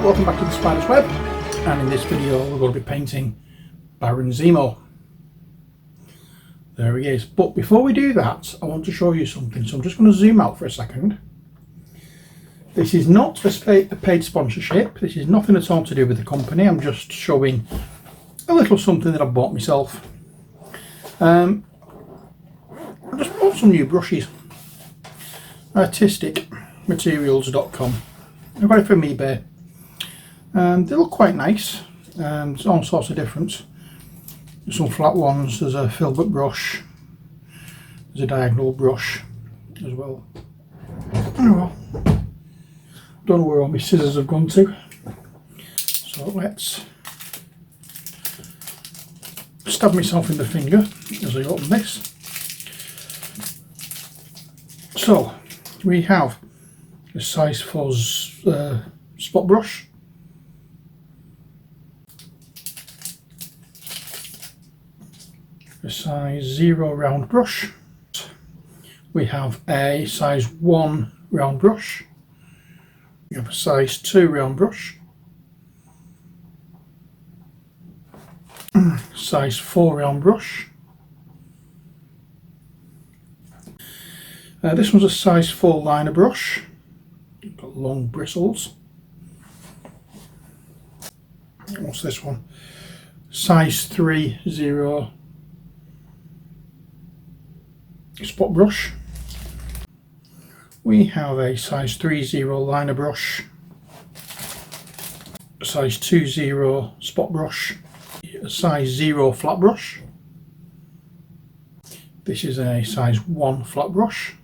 welcome back to the Spider's Web, and in this video we're going to be painting Baron Zemo. There he is. But before we do that, I want to show you something, so I'm just going to zoom out for a second. This is not a paid sponsorship, this is nothing at all to do with the company. I'm just showing a little something that I bought myself. I just bought some new brushes. Artisticmaterials.com. I got it from eBay, and they look quite nice. There's all sorts of different. There's some flat ones, there's a filbert brush, there's a diagonal brush as well. Oh well, don't know where all my scissors have gone to, so let's stab myself in the finger as I open this. So we have a size 4 spot brush, a size 0 round brush, we have a size 1 round brush, we have a size 2 round brush, size 4 round brush. This one's a size 4 liner brush, got long bristles. What's this one? Size 3 0 spot brush. We have a size 3 0 liner brush, a size 2 0 spot brush, a size 0 flat brush. This is a size 1 flat brush,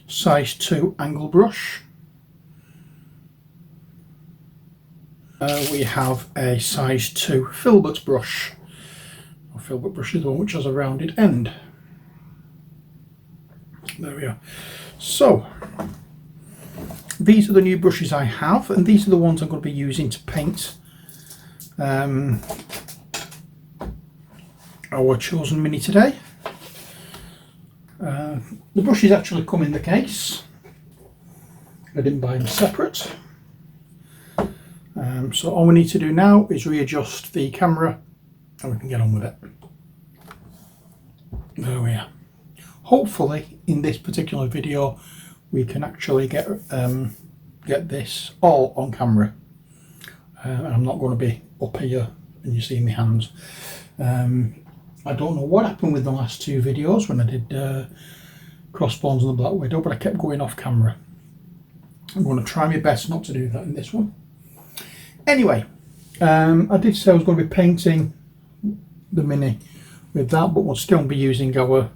size 2 angle brush. We have a size 2 filbert brush. A filbert brush is the one which has a rounded end. There we are. So these are the new brushes I have, and these are the ones I'm going to be using to paint our chosen mini today. The brushes actually come in the case. I didn't buy them separate. So all we need to do now is readjust the camera and we can get on with it. There we are. Hopefully in this particular video we can actually get this all on camera. I'm not going to be up here and you see my hands. I don't know what happened with the last two videos when I did Crossbones and the Black Widow, but I kept going off camera. I'm going to try my best not to do that in this one. Anyway, I did say I was going to be painting the mini with that, but we'll still be using our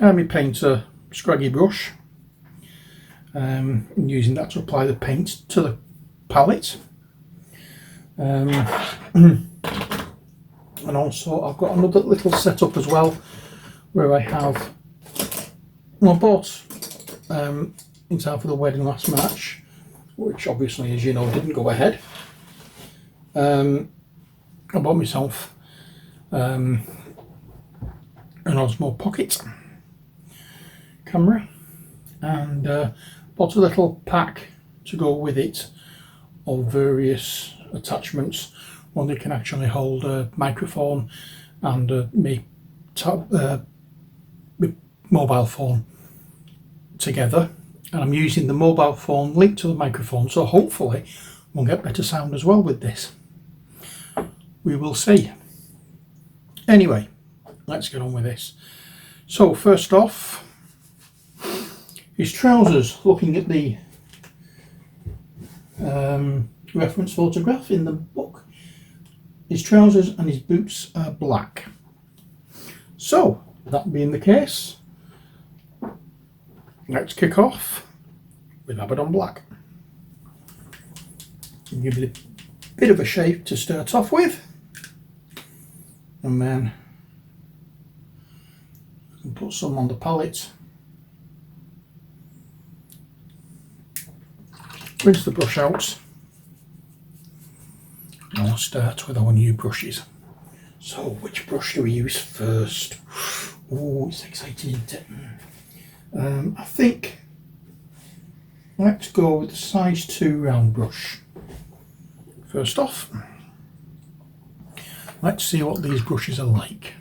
Army Painter Scraggy brush, and using that to apply the paint to the palette. And also I've got another little setup as well where I have, well, I bought in time for the wedding last March, which obviously, as you know, didn't go ahead. I bought myself an Osmo Pocket camera, and bought a little pack to go with it of various attachments. One that can actually hold a microphone and my mobile phone together, and I'm using the mobile phone linked to the microphone, so hopefully we'll get better sound as well with this. We will see. Anyway, let's get on with this. So first off, his trousers. Looking at the reference photograph in the book, his trousers and his boots are black. So that being the case, let's kick off with Abaddon Black. Give it a bit of a shape to start off with, and then I can put some on the palette. Rinse the brush out, and I'll start with our new brushes. So which brush do we use first? Oh, it's exciting, isn't it? I think Let's go with the size 2 round brush. First off, let's see what these brushes are like.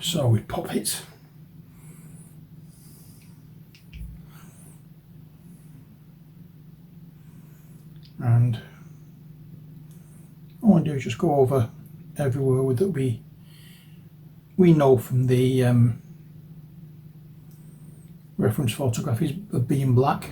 So we pop it, and all I do is just go over everywhere that we know from the reference photograph is being black.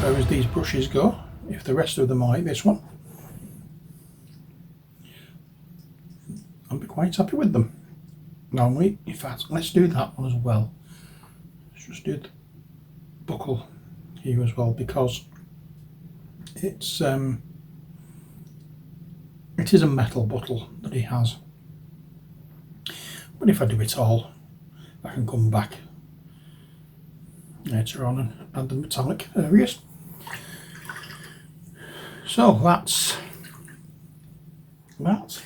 As these brushes go, if the rest of them are like this one, I'll be quite happy with them. Normally, in fact, let's do that one as well. Let's just do the buckle here as well, because it is a metal buckle that he has. But if I do it all, I can come back later on and add the metallic areas. So that's that.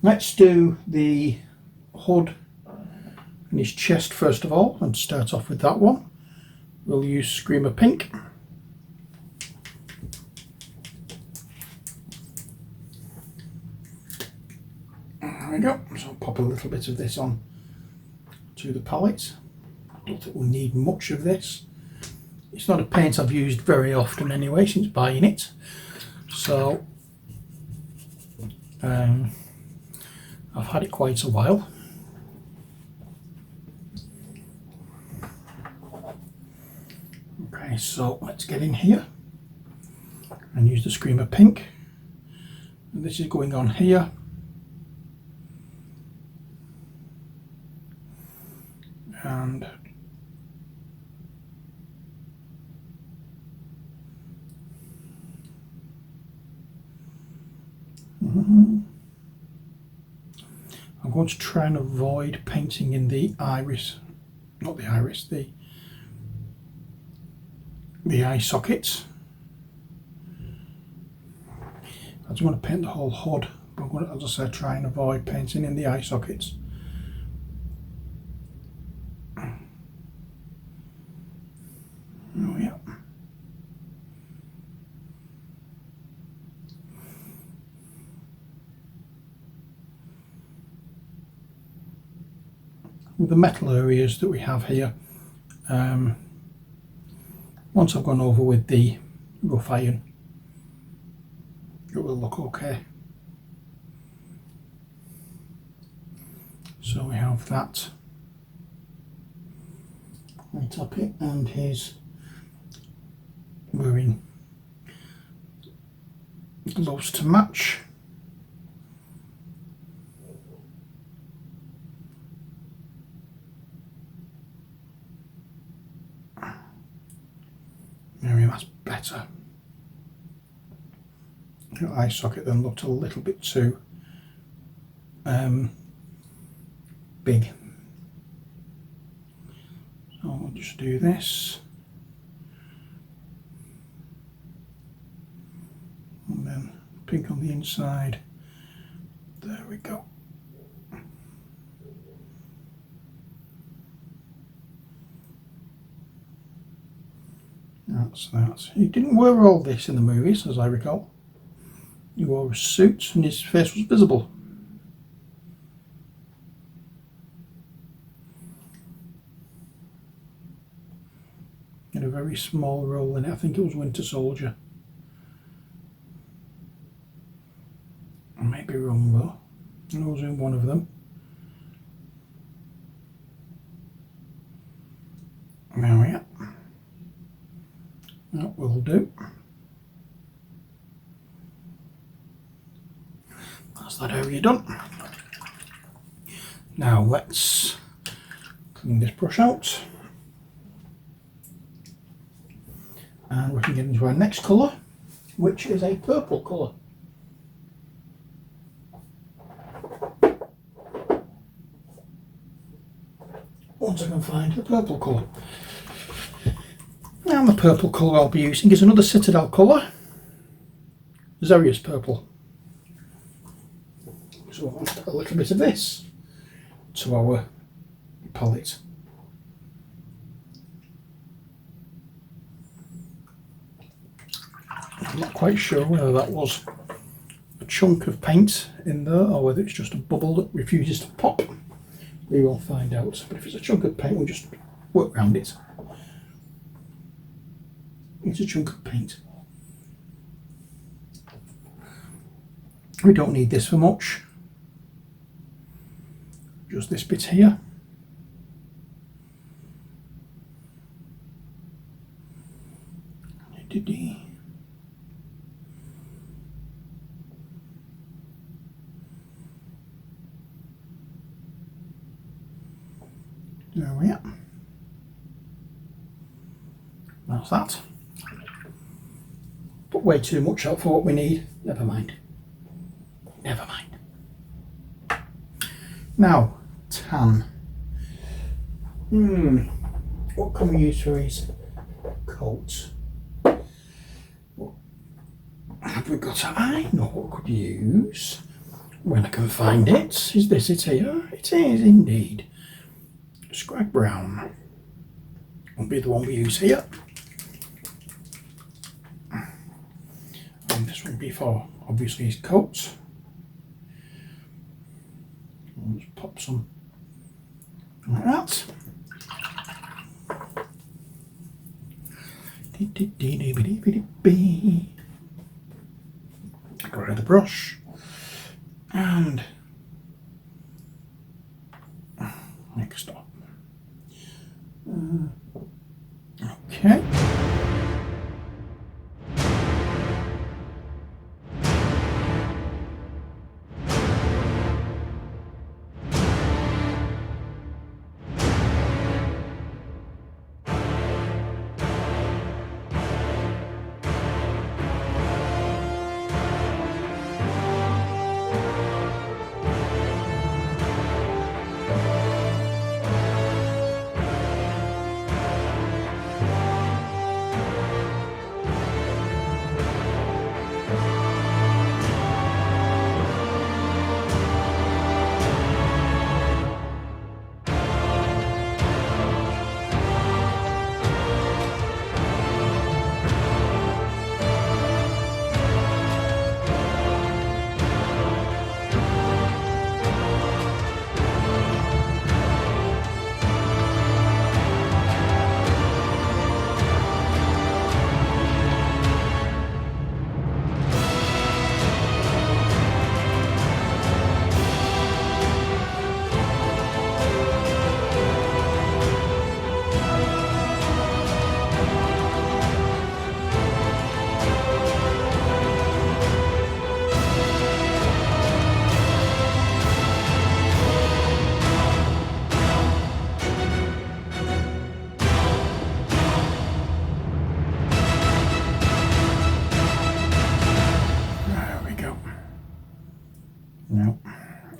Let's do the hood and his chest first of all, and start off with that one. We'll use Screamer Pink. There we go. So I'll pop a little bit of this on to the palette. I don't think we'll need much of this. It's not a paint I've used very often anyway since buying it. So I've had it quite a while. Okay, so let's get in here and use the Screamer Pink. And this is going on here. And I'm going to try and avoid painting in the iris, not the iris, the eye sockets. I just want to paint the whole hood, but I'm going to, as I said, try and avoid painting in the eye sockets. Oh yeah. With the metal areas that we have here, once I've gone over with the rough iron, it will look okay. So we have that right up it, and his wearing gloves to match. Maybe that's better. The eye socket then looked a little bit too big. So I'll just do this. And then pink on the inside. There we go. That's that. He didn't wear all this in the movies, as I recall. He wore a suit and his face was visible. He had a very small role in it. I think it was Winter Soldier. I might be wrong though. I was in one of them. Now, yeah. That will do. That's that area done. Now let's clean this brush out. And we can get into our next colour, which is a purple colour. Once I can find the purple colour. Now the purple colour I'll be using is another Citadel colour, Xerius purple. So I'll add a little bit of this to our palette. I'm not quite sure whether that was a chunk of paint in there or whether it's just a bubble that refuses to pop. We will find out. But if it's a chunk of paint, we'll just work around it. It's a chunk of paint. We don't need this for much. Just this bit here. There we are. That's that. Put way too much out for what we need. Never mind. Never mind. Now, tan. What can we use for his coat? What have we got? I know what we could use when I can find it. Is this it here? It is indeed. Scrag brown will be the one we use here. And this will be for obviously his coat. I'll just pop some like that. Get rid of the brush and next up. Okay.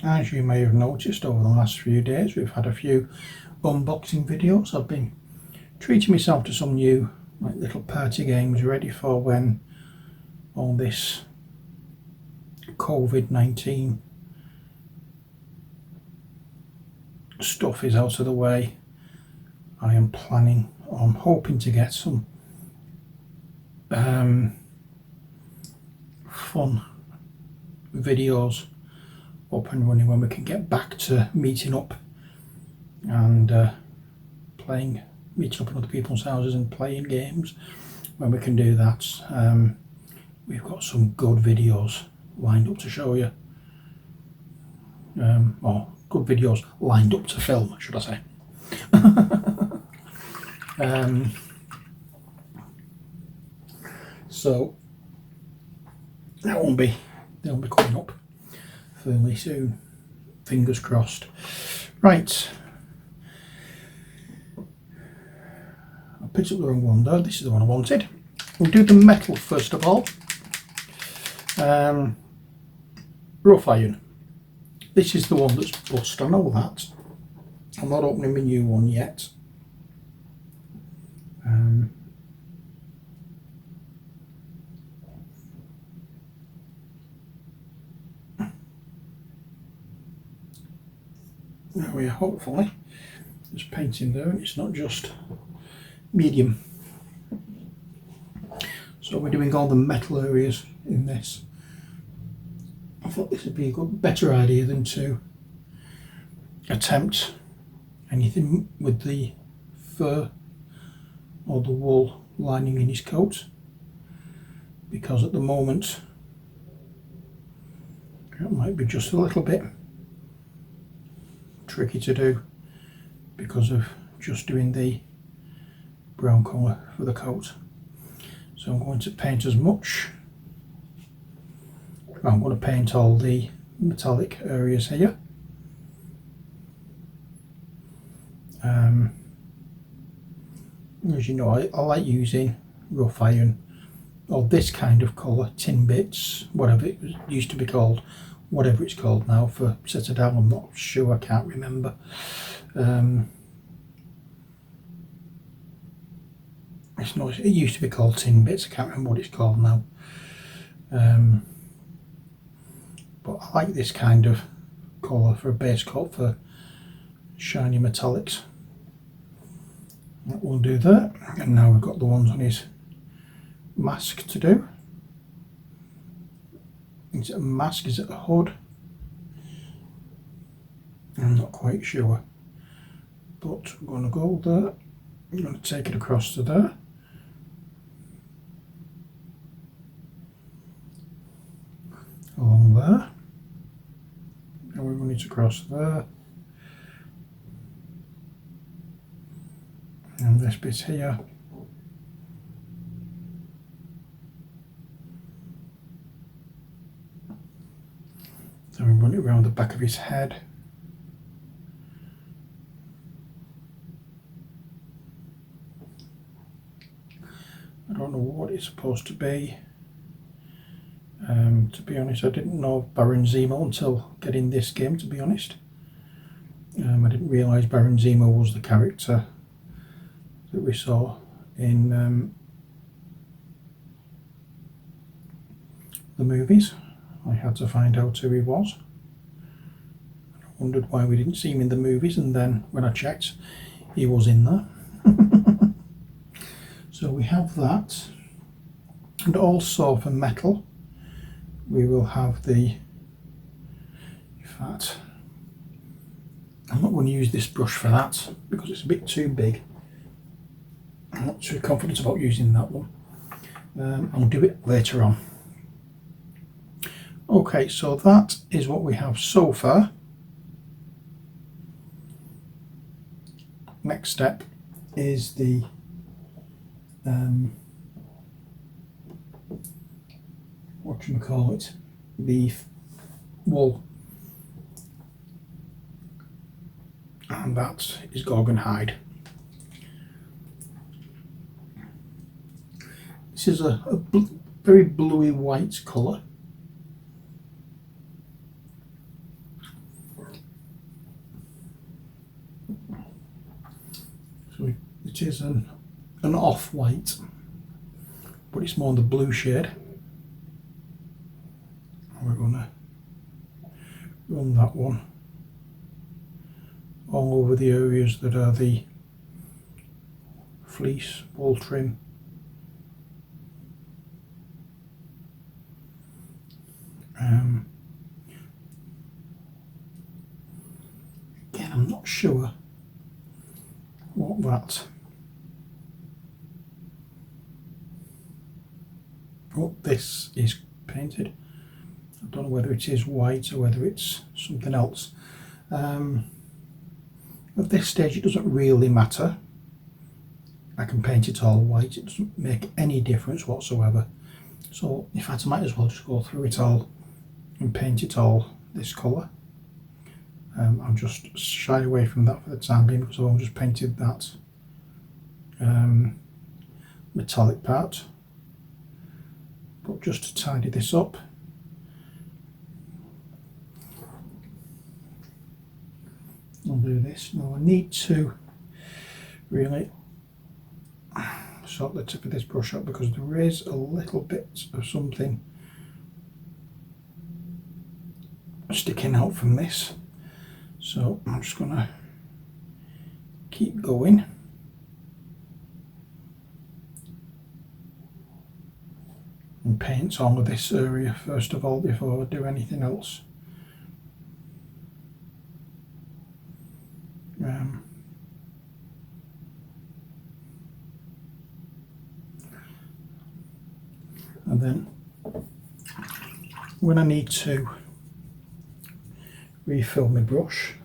As you may have noticed over the last few days, we've had a few unboxing videos. I've been treating myself to some new little party games ready for when all this COVID-19 stuff is out of the way. I'm hoping to get some fun videos up and running when we can get back to meeting up and meeting up in other people's houses and playing games. When we can do that, we've got some good videos lined up to show you, or good videos lined up to film, should I say. So they'll be coming up fairly soon, fingers crossed. Right, I picked up the wrong one though. This is the one I wanted. We'll do the metal first of all. Rough iron. This is the one that's bust, I know that. I'm not opening my new one yet. There we are, hopefully. There's paint in there and it's not just medium. So we're doing all the metal areas in this. I thought this would be a better idea than to attempt anything with the fur or the wool lining in his coat, because at the moment it might be just a little bit tricky to do because of just doing the brown colour for the coat. So I'm going to paint as much. I'm going to paint all the metallic areas here. As you know, I like using rough iron or this kind of colour, tin bits, whatever it used to be called, whatever it's called now for Citadel, I'm not sure, I can't remember. It used to be called tin bits, I can't remember what it's called now. But I like this kind of colour for a base coat for shiny metallics. That will do that. And now we've got the ones on his mask to do. Is it a mask? Is it a hood? I'm not quite sure. But we're going to go there. I'm going to take it across to there. Along there. And we run it across there. And this bit here. So we run it around the back of his head. I don't know what it's supposed to be. To be honest, I didn't know Baron Zemo until getting this game, to be honest. I didn't realise Baron Zemo was the character that we saw in the movies. I had to find out who he was. I wondered why we didn't see him in the movies, and then when I checked, he was in there. So we have that, and also for metal we will have the, in fact I'm not going to use this brush for that because it's a bit too big. I'm not too confident about using that one. I'll do it later on. Okay, so that is what we have so far. Next step is the whatchamacallit, the wool, and that is Gorgon hide. This is a very bluey white colour. it is an off-white, but it's more in the blue shade. We're going to run that one all over the areas that are the fleece, wool trim. Again, I'm not sure what this is painted. I don't know whether it is white or whether it's something else. At this stage it doesn't really matter. I can paint it all white, it doesn't make any difference whatsoever. So in fact I might as well just go through it all and paint it all this colour. I'll just shy away from that for the time being because I've just painted that metallic part. But just to tidy this up, I'll do this. Now I need to really sort the tip of this brush out because there is a little bit of something sticking out from this. So I'm just going to keep going. And paint all of this area first of all before I do anything else. And then when I need to refill my brush,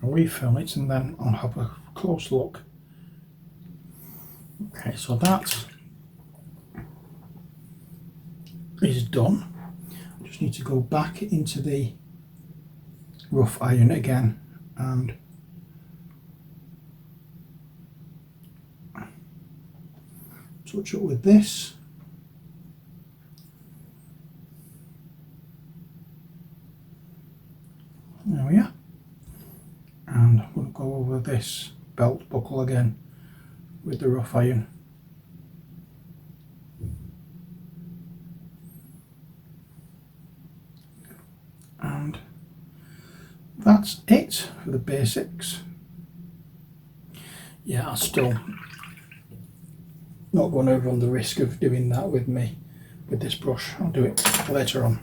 I'll refill it and then I'll have a close look. Okay, so that is done. I just need to go back into the rough iron again and touch it with this. There we are. And I'm going to go over this belt buckle again with the rough iron. And that's it for the basics. Yeah, I'm still not going to run the risk of doing that with this brush. I'll do it later on.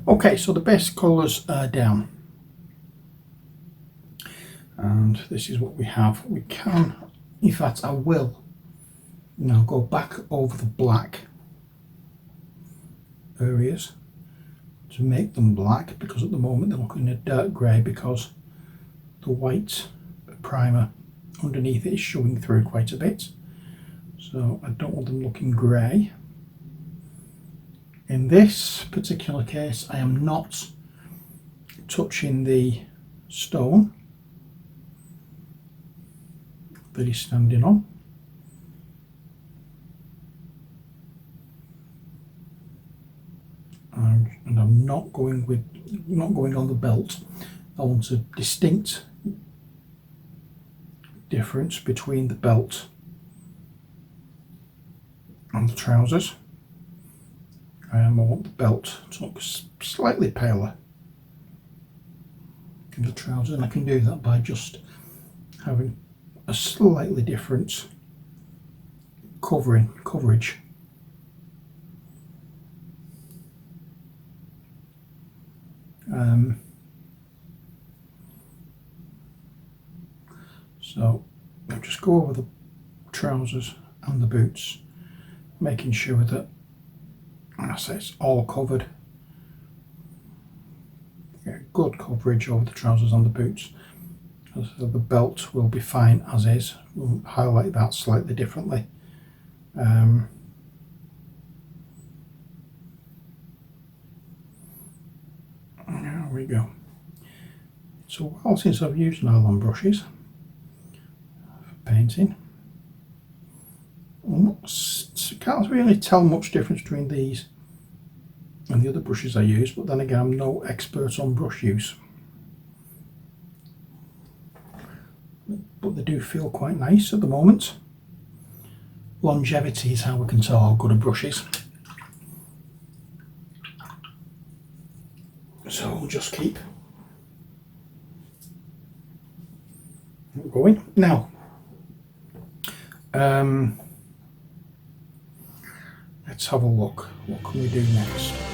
Okay, so the basic colours are down. And this is what we have. We can, in fact I will now go back over the black areas to make them black, because at the moment they're looking a dark grey because the white primer underneath it is showing through quite a bit. So I don't want them looking grey. In this particular case I am not touching the stone that he's standing on. And I'm not going on the belt. I want a distinct difference between the belt and the trousers. I want the belt to look slightly paler than the trousers, and I can do that by just having a slightly different coverage. So I'll just go over the trousers and the boots, making sure that, when I say it's all covered, get good coverage over the trousers and the boots. So the belt will be fine as is. We'll highlight that slightly differently. There we go. So while since I've used nylon brushes for painting, can't really tell much difference between these and the other brushes I use, but then again I'm no expert on brush use. but they do feel quite nice at the moment. Longevity is how we can tell how good a brush is. So we'll just keep going. Now, let's have a look. What can we do next?